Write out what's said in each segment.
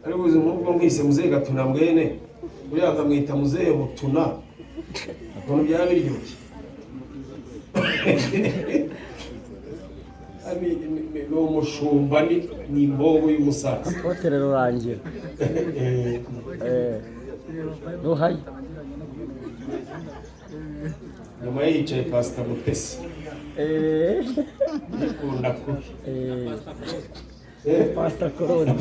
ari buze nk'ubwo mwise muzehe Gatuna mwene uriya nkamwita muzehe Butuna ukuntu byaba biryoshye ni umushumba ni imbogo y'umusaza hotel rurangira ruhaye nyuma yicaye Pastor Mutesi ikunda kubi Pastor Korode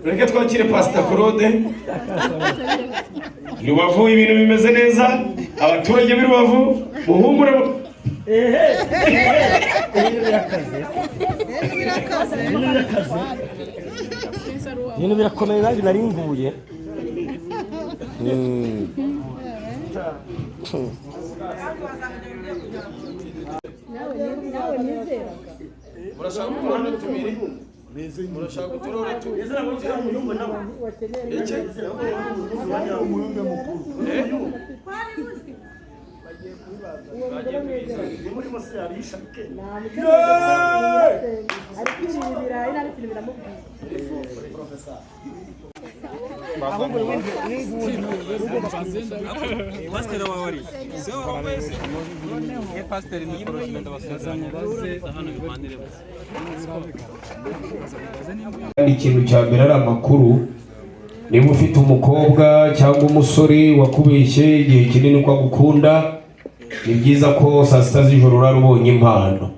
reka twakire Pastor Korode. Rubavu ibintu bimeze neza, abaturage b'i Rubavu muhumure ibintu birakomeye nanjye naringuye murashaka gutorora tubiri murashaka gutorora tubiri umuyumbe mukuru muri mose yarishake professor Pastor wawari sio wawezi pastor ni porosmento basazanye baze hano bimandire bose ikintu cya mbere ari amakuru. Niba ufite umukobwa cyangwa umusore wakubeshye igihe kinini ko agukunda, ni byiza ko saa sita z'ijoro urarubonye impano.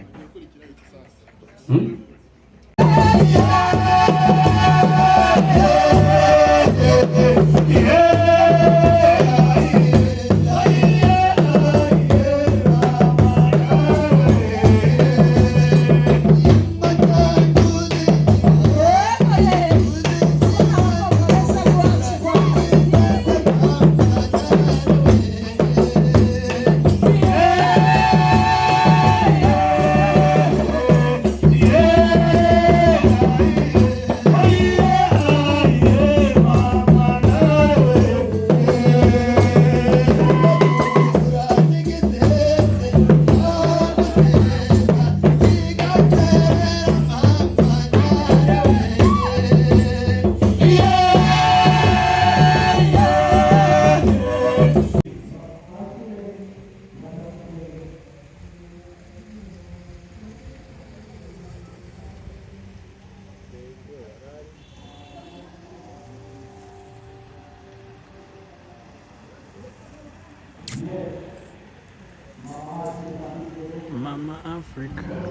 Mama Africa.